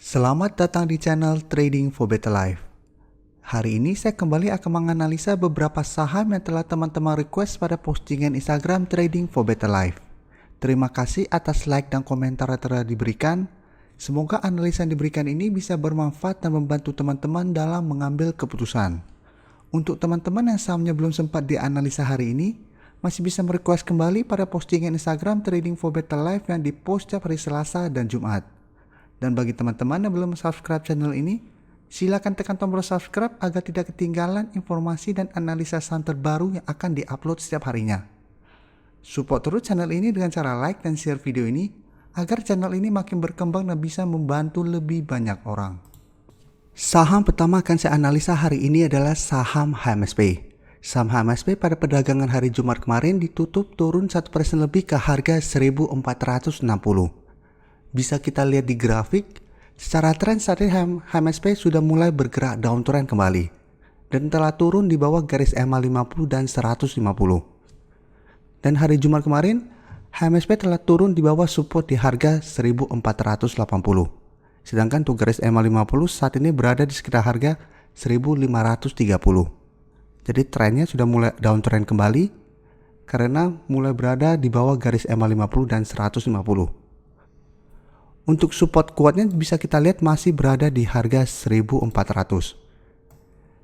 Selamat datang di channel Trading for Better Life. Hari ini saya kembali akan menganalisa beberapa saham yang telah teman-teman request pada postingan Instagram Trading for Better Life. Terima kasih atas like dan komentar yang telah diberikan. Semoga analisa yang diberikan ini bisa bermanfaat dan membantu teman-teman dalam mengambil keputusan. Untuk teman-teman yang sahamnya belum sempat dianalisa hari ini, masih bisa merequest kembali pada postingan Instagram Trading for Better Life yang dipost setiap hari Selasa dan Jumat. Dan bagi teman-teman yang belum subscribe channel ini, silakan tekan tombol subscribe agar tidak ketinggalan informasi dan analisa saham terbaru yang akan diupload setiap harinya. Support terus channel ini dengan cara like dan share video ini agar channel ini makin berkembang dan bisa membantu lebih banyak orang. Saham pertama akan saya analisa hari ini adalah saham HMSP. Saham HMSP pada perdagangan hari Jumat kemarin ditutup turun 1% lebih ke harga 1460. Bisa kita lihat di grafik, secara tren saat ini HMSP sudah mulai bergerak downtrend kembali dan telah turun di bawah garis EMA 50 dan 150. Dan hari Jumat kemarin, HMSP telah turun di bawah support di harga 1480. Sedangkan untuk garis EMA 50 saat ini berada di sekitar harga 1530. Jadi trennya sudah mulai downtrend kembali karena mulai berada di bawah garis EMA 50 dan 150. Untuk support kuatnya bisa kita lihat masih berada di harga 1400.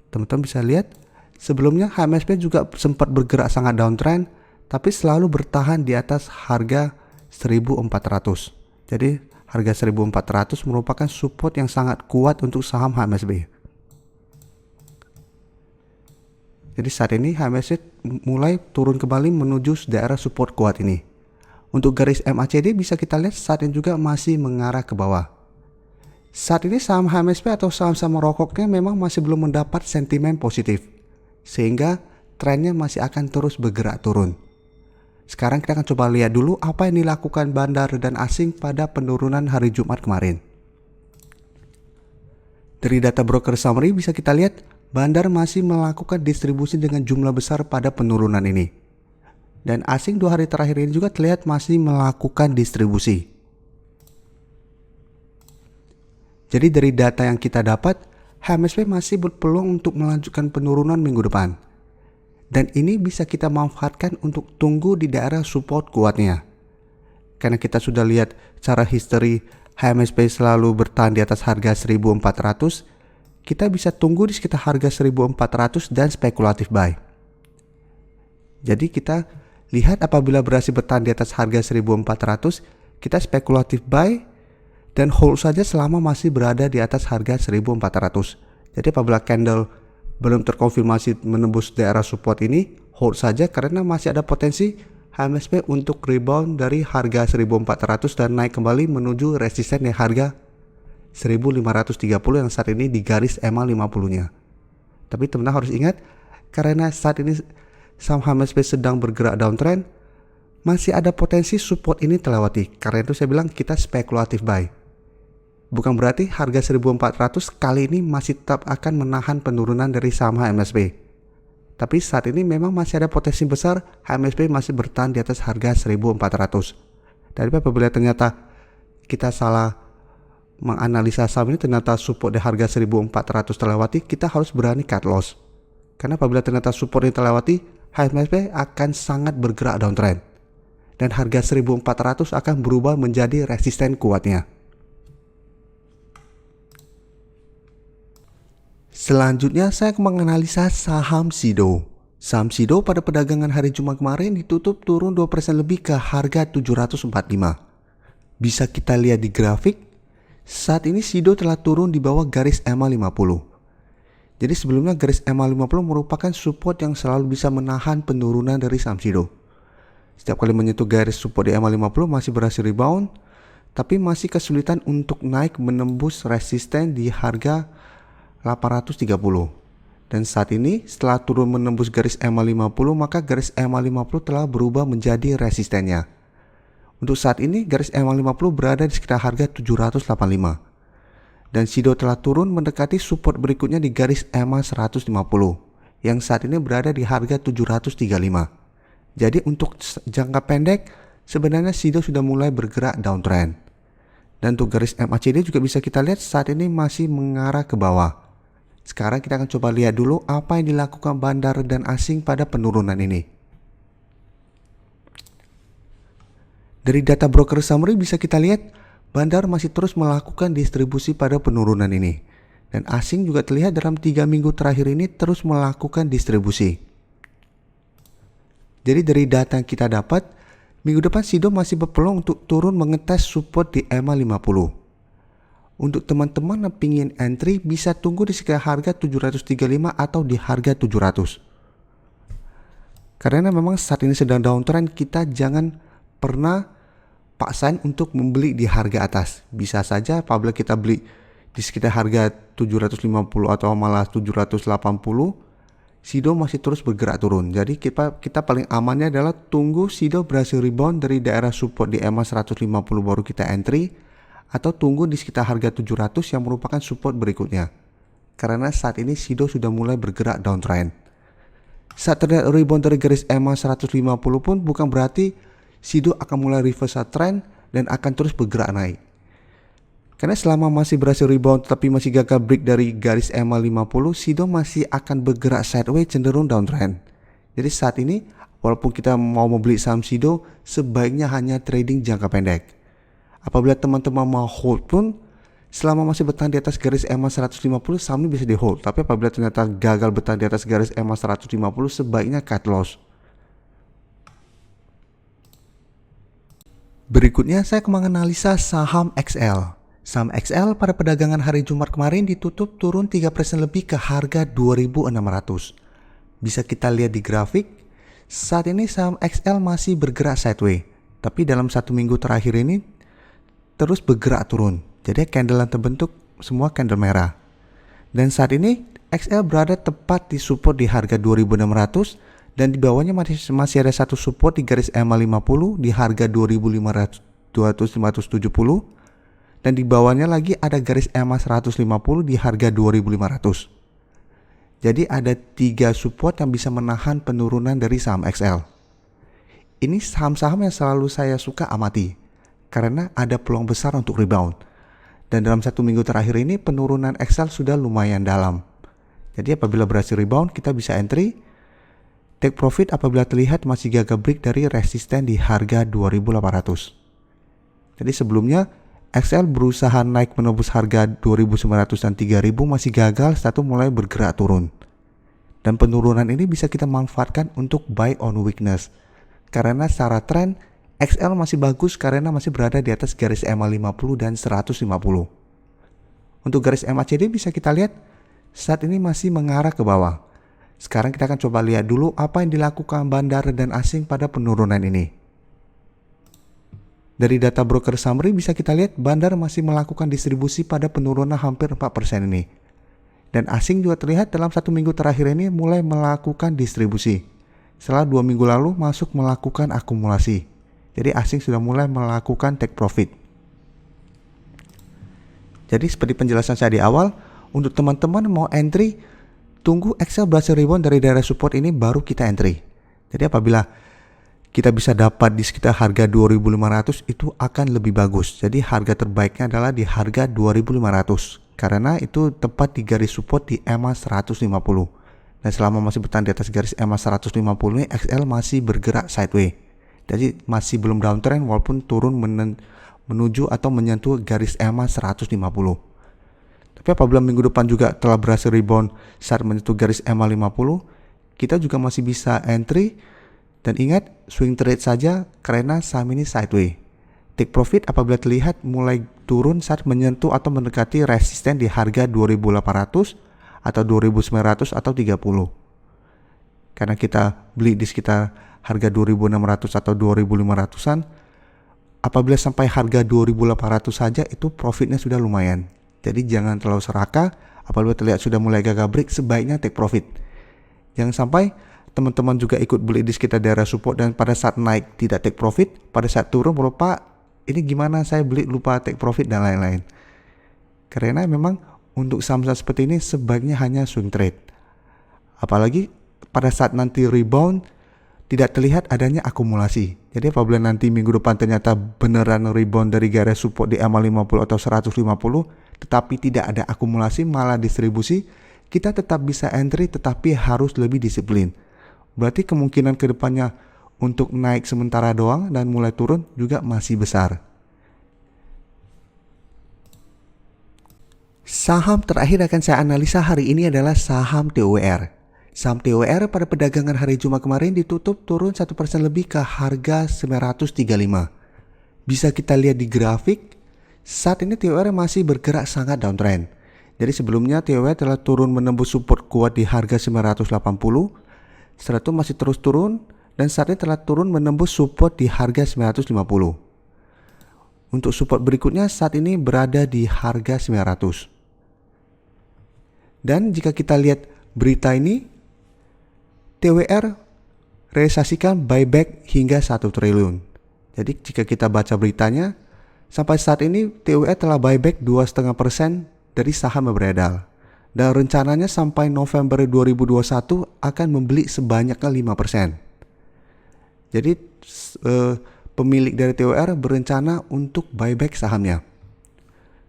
Teman-teman bisa lihat sebelumnya HMSP juga sempat bergerak sangat downtrend tapi selalu bertahan di atas harga 1400. Jadi harga 1400 merupakan support yang sangat kuat untuk saham HMSP. Jadi saat ini HMSP mulai turun kembali menuju daerah support kuat ini. Untuk garis MACD bisa kita lihat saat ini juga masih mengarah ke bawah. Saat ini saham HMSP atau saham-saham rokoknya memang masih belum mendapat sentimen positif, sehingga trennya masih akan terus bergerak turun. Sekarang kita akan coba lihat dulu apa yang dilakukan bandar dan asing pada penurunan hari Jumat kemarin. Dari data broker summary bisa kita lihat bandar masih melakukan distribusi dengan jumlah besar pada penurunan ini. Dan asing 2 hari terakhir ini juga terlihat masih melakukan distribusi. Jadi dari data yang kita dapat, HMSP masih berpeluang untuk melanjutkan penurunan minggu depan. Dan ini bisa kita manfaatkan untuk tunggu di daerah support kuatnya. Karena kita sudah lihat cara history HMSP selalu bertahan di atas harga 1400, kita bisa tunggu di sekitar harga 1400 dan spekulatif buy. Jadi kita lihat apabila berhasil bertahan di atas harga 1400, kita spekulatif buy dan hold saja selama masih berada di atas harga 1400. Jadi apabila candle belum terkonfirmasi menembus daerah support ini, hold saja karena masih ada potensi HMSP untuk rebound dari harga 1400 dan naik kembali menuju resisten di harga 1530 yang saat ini di garis EMA 50-nya. Tapi teman-teman harus ingat, karena saat ini saham HMSP sedang bergerak downtrend, masih ada potensi support ini terlewati. Karena itu saya bilang kita spekulatif buy. Bukan berarti harga 1400 kali ini masih tetap akan menahan penurunan dari saham HMSP. Tapi saat ini memang masih ada potensi besar HMSP masih bertahan di atas harga 1400. Dan apabila ternyata kita salah menganalisa saham ini, ternyata support di harga 1400 terlewati, kita harus berani cut loss. Karena apabila ternyata support ini terlewati, HMSP akan sangat bergerak downtrend dan harga 1400 akan berubah menjadi resisten kuatnya. Selanjutnya saya akan menganalisa saham Sido. Saham Sido pada perdagangan hari Jumat kemarin ditutup turun 2% lebih ke harga 745. Bisa kita lihat di grafik, saat ini Sido telah turun di bawah garis EMA 50. Jadi sebelumnya garis EMA 50 merupakan support yang selalu bisa menahan penurunan dari saham Sido. Setiap kali menyentuh garis support di EMA 50 masih berhasil rebound, tapi masih kesulitan untuk naik menembus resisten di harga 830. Dan saat ini setelah turun menembus garis EMA 50, maka garis EMA 50 telah berubah menjadi resistennya. Untuk saat ini garis EMA 50 berada di sekitar harga 785. Dan Sido telah turun mendekati support berikutnya di garis EMA 150 yang saat ini berada di harga 735. Jadi untuk jangka pendek sebenarnya Sido sudah mulai bergerak downtrend. Dan untuk garis MACD juga bisa kita lihat saat ini masih mengarah ke bawah. Sekarang kita akan coba lihat dulu apa yang dilakukan bandar dan asing pada penurunan ini. Dari data broker summary bisa kita lihat bandar masih terus melakukan distribusi pada penurunan ini. Dan asing juga terlihat dalam 3 minggu terakhir ini terus melakukan distribusi. Jadi dari data yang kita dapat, minggu depan Sido masih berpeluang untuk turun mengetes support di EMA 50. Untuk teman-teman yang ingin entry bisa tunggu di sekitar harga 735 atau di harga 700. Karena memang saat ini sedang downtrend, kita jangan pernah paksain untuk membeli di harga atas. Bisa saja apabila kita beli di sekitar harga 750 atau malah 780, Sido masih terus bergerak turun. Jadi kita paling amannya adalah tunggu Sido berhasil rebound dari daerah support di EMA 150 baru kita entry, atau tunggu di sekitar harga 700 yang merupakan support berikutnya. Karena saat ini Sido sudah mulai bergerak downtrend. Saat terlihat rebound dari garis EMA 150 pun bukan berarti Sido akan mulai reversal trend dan akan terus bergerak naik. Karena selama masih berhasil rebound tetapi masih gagal break dari garis EMA 50, Sido masih akan bergerak sideways cenderung downtrend. Jadi saat ini walaupun kita mau membeli saham Sido, sebaiknya hanya trading jangka pendek. Apabila teman-teman mau hold pun, selama masih bertahan di atas garis EMA 150, saham ini bisa di hold. Tapi apabila ternyata gagal bertahan di atas garis EMA 150, sebaiknya cut loss. Berikutnya saya akan menganalisa saham XL. Saham XL pada perdagangan hari Jumat kemarin ditutup turun 3% lebih ke harga 2.600. Bisa kita lihat di grafik, saat ini saham XL masih bergerak sideways. Tapi dalam 1 minggu terakhir ini terus bergerak turun. Jadi candle yang terbentuk semua candle merah. Dan saat ini XL berada tepat di support di harga 2.600 dan di bawahnya masih ada satu support di garis EMA 50 di harga 2.570 dan di bawahnya lagi ada garis EMA 150 di harga 2.500. Jadi ada 3 support yang bisa menahan penurunan dari saham XL. Ini saham-saham yang selalu saya suka amati karena ada peluang besar untuk rebound. Dan dalam 1 minggu terakhir ini penurunan XL sudah lumayan dalam. Jadi apabila berhasil rebound kita bisa entry, take profit apabila terlihat masih gagal break dari resisten di harga 2.800. Jadi sebelumnya XL berusaha naik menembus harga 2.900 dan 3.000 masih gagal setelah itu mulai bergerak turun. Dan penurunan ini bisa kita manfaatkan untuk buy on weakness. Karena secara tren XL masih bagus karena masih berada di atas garis EMA 50 dan 150. Untuk garis MACD bisa kita lihat saat ini masih mengarah ke bawah. Sekarang kita akan coba lihat dulu apa yang dilakukan bandar dan asing pada penurunan ini. Dari data broker summary bisa kita lihat bandar masih melakukan distribusi pada penurunan hampir 4% ini. Dan asing juga terlihat dalam 1 minggu terakhir ini mulai melakukan distribusi. Setelah 2 minggu lalu masuk melakukan akumulasi. Jadi asing sudah mulai melakukan take profit. Jadi seperti penjelasan saya di awal, untuk teman-teman mau entry, tunggu XL berhasil rebound dari daerah support ini baru kita entry. Jadi apabila kita bisa dapat di sekitar harga 2.500 itu akan lebih bagus. Jadi harga terbaiknya adalah di harga 2.500 karena itu tepat di garis support di EMA 150. Dan selama masih bertahan di atas garis EMA 150 ini XL masih bergerak sideways. Jadi masih belum downtrend walaupun turun menuju atau menyentuh garis EMA 150. Tapi apabila minggu depan juga telah berhasil rebound saat menyentuh garis EMA 50, kita juga masih bisa entry. Dan ingat, swing trade saja karena saham ini sideways. Take profit apabila terlihat mulai turun saat menyentuh atau mendekati resisten di harga 2.800 atau 2.900 atau 30. Karena kita beli di sekitar harga 2.600 atau 2.500-an, apabila sampai harga 2.800 saja itu profitnya sudah lumayan. Jadi jangan terlalu serakah, apabila terlihat sudah mulai gagal break sebaiknya take profit. Jangan sampai teman-teman juga ikut beli di sekitar daerah support dan pada saat naik tidak take profit, pada saat turun lupa ini gimana saya beli lupa take profit dan lain-lain. Karena memang untuk saham-saham seperti ini sebaiknya hanya swing trade. Apalagi pada saat nanti rebound tidak terlihat adanya akumulasi. Jadi apabila nanti minggu depan ternyata beneran rebound dari garis support di EMA 50 atau 150, tetapi tidak ada akumulasi malah distribusi, kita tetap bisa entry tetapi harus lebih disiplin. Berarti kemungkinan kedepannya untuk naik sementara doang dan mulai turun juga masih besar. Saham terakhir akan saya analisa hari ini adalah saham TOWR. Saham TOWR pada perdagangan hari Jumat kemarin ditutup turun 1% lebih ke harga 935. Bisa kita lihat di grafik, saat ini TOWR masih bergerak sangat downtrend. Jadi sebelumnya TOWR telah turun menembus support kuat di harga 980, setelah itu masih terus turun dan saat ini telah turun menembus support di harga 950. Untuk support berikutnya saat ini berada di harga 900. Dan jika kita lihat berita ini, TOWR realisasikan buyback hingga 1 triliun. Jadi jika kita baca beritanya, sampai saat ini TOWR telah buyback 2,5% dari saham yang beredar. Dan rencananya sampai November 2021 akan membeli sebanyaknya 5%. Jadi pemilik dari TOWR berencana untuk buyback sahamnya.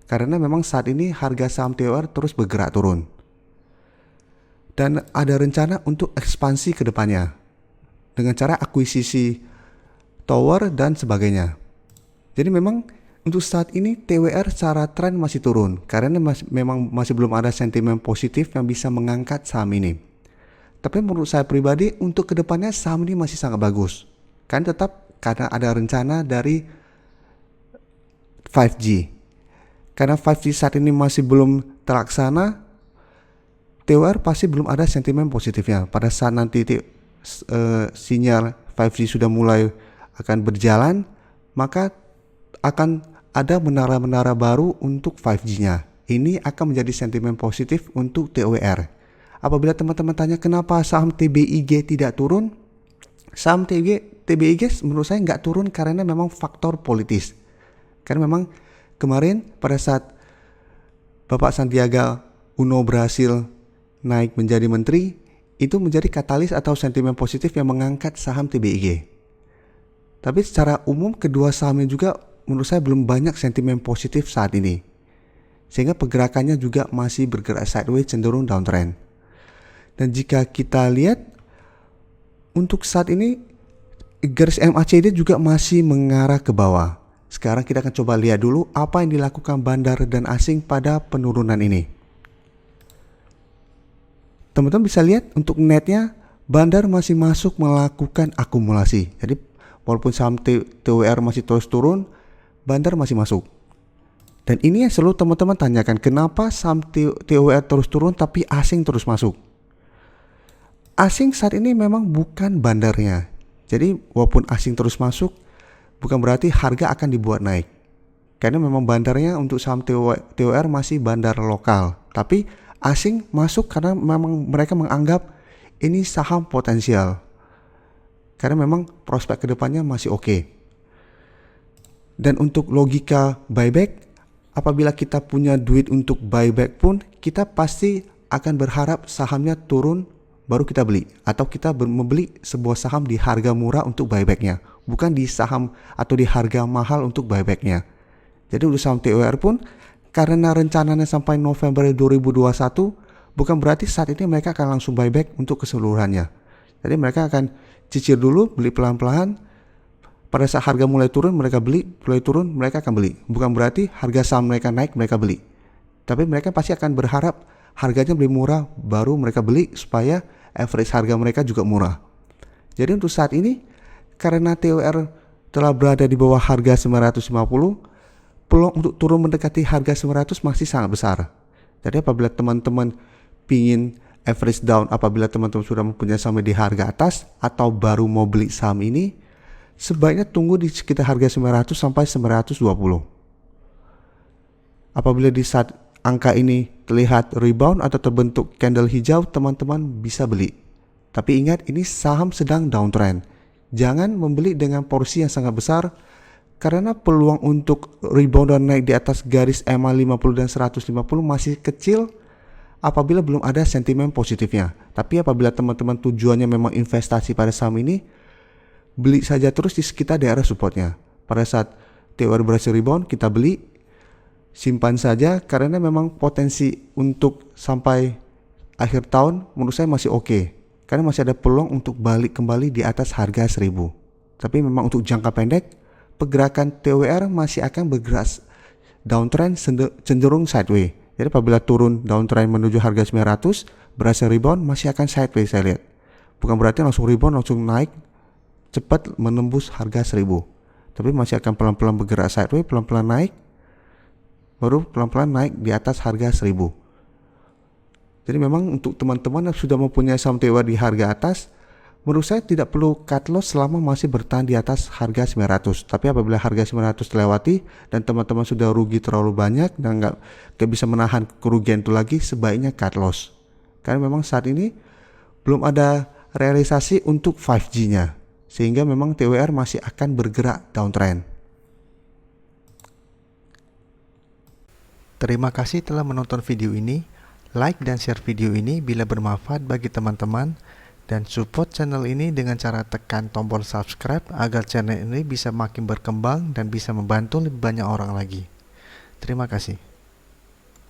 Karena memang saat ini harga saham TOWR terus bergerak turun. Dan ada rencana untuk ekspansi ke depannya dengan cara akuisisi tower dan sebagainya. Jadi memang untuk saat ini TOWR secara tren masih turun karena memang masih belum ada sentimen positif yang bisa mengangkat saham ini. Tapi menurut saya pribadi untuk kedepannya saham ini masih sangat bagus. Kan tetap karena ada rencana dari 5G. Karena 5G saat ini masih belum terlaksana, TOWR pasti belum ada sentimen positifnya. Pada saat nanti sinyal 5G sudah mulai akan berjalan, maka akan ada menara-menara baru untuk 5G-nya. Ini akan menjadi sentimen positif untuk TOWR. Apabila teman-teman tanya kenapa saham TBIG tidak turun, saham TBIG menurut saya nggak turun karena memang faktor politis. Karena memang kemarin pada saat Bapak Sandiaga Uno berhasil naik menjadi menteri, itu menjadi katalis atau sentimen positif yang mengangkat saham TBIG. Tapi secara umum kedua sahamnya juga menurut saya belum banyak sentimen positif saat ini. Sehingga pergerakannya juga masih bergerak sideways cenderung downtrend. Dan jika kita lihat untuk saat ini garis MACD juga masih mengarah ke bawah. Sekarang kita akan coba lihat dulu apa yang dilakukan bandar dan asing pada penurunan ini. Teman-teman bisa lihat untuk netnya bandar masih masuk melakukan akumulasi. Jadi walaupun saham TOWR masih terus turun, bandar masih masuk. Dan ini yang selalu teman-teman tanyakan, kenapa saham TOWR terus turun tapi asing terus masuk? Asing saat ini memang bukan bandarnya. Jadi walaupun asing terus masuk, bukan berarti harga akan dibuat naik. Karena memang bandarnya untuk saham TOWR masih bandar lokal. Tapi asing masuk karena memang mereka menganggap ini saham potensial. Karena memang prospek kedepannya masih oke. Dan untuk logika buyback, apabila kita punya duit untuk buyback pun, kita pasti akan berharap sahamnya turun baru kita beli. Atau kita membeli sebuah saham di harga murah untuk buybacknya, bukan di saham atau di harga mahal untuk buybacknya. Jadi untuk saham TOWR pun, karena rencananya sampai November 2021, bukan berarti saat ini mereka akan langsung buyback untuk keseluruhannya. Jadi mereka akan cicil dulu, beli pelan-pelan. Pada saat harga mulai turun, mereka beli, mulai turun, mereka akan beli. Bukan berarti harga saham mereka naik, mereka beli. Tapi mereka pasti akan berharap harganya lebih murah, baru mereka beli supaya average harga mereka juga murah. Jadi untuk saat ini, karena TOWR telah berada di bawah harga 950, peluang untuk turun mendekati harga 900 masih sangat besar. Jadi apabila teman-teman pingin average down, apabila teman-teman sudah mempunyai saham di harga atas atau baru mau beli saham ini, sebaiknya tunggu di sekitar harga 900 sampai 920. Apabila di saat angka ini terlihat rebound atau terbentuk candle hijau, teman-teman bisa beli. Tapi ingat, ini saham sedang downtrend. Jangan membeli dengan porsi yang sangat besar, karena peluang untuk rebound dan naik di atas garis EMA 50 dan 150 masih kecil apabila belum ada sentimen positifnya. Tapi apabila teman-teman tujuannya memang investasi pada saham ini, beli saja terus di sekitar daerah supportnya. Pada saat TOR berhasil rebound, kita beli, simpan saja karena memang potensi untuk sampai akhir tahun menurut saya masih oke. Karena masih ada peluang untuk balik kembali di atas harga 1000. Tapi memang untuk jangka pendek, pergerakan TOR masih akan bergerak downtrend cenderung sideways. Jadi apabila turun downtrend menuju harga 900, berhasil rebound masih akan sideways saya lihat. Bukan berarti langsung rebound langsung naik cepat menembus harga 1000. Tapi masih akan pelan-pelan bergerak sideways, pelan-pelan naik, baru pelan-pelan naik di atas harga 1000. Jadi memang untuk teman-teman yang sudah mempunyai saham TOR di harga atas, menurut saya tidak perlu cut loss selama masih bertahan di atas harga 900. Tapi apabila harga 900 terlewati dan teman-teman sudah rugi terlalu banyak dan nggak bisa menahan kerugian itu lagi, sebaiknya cut loss. Karena memang saat ini belum ada realisasi untuk 5G-nya. Sehingga memang TOR masih akan bergerak downtrend. Terima kasih telah menonton video ini. Like dan share video ini bila bermanfaat bagi teman-teman. Dan support channel ini dengan cara tekan tombol subscribe agar channel ini bisa makin berkembang dan bisa membantu lebih banyak orang lagi. Terima kasih.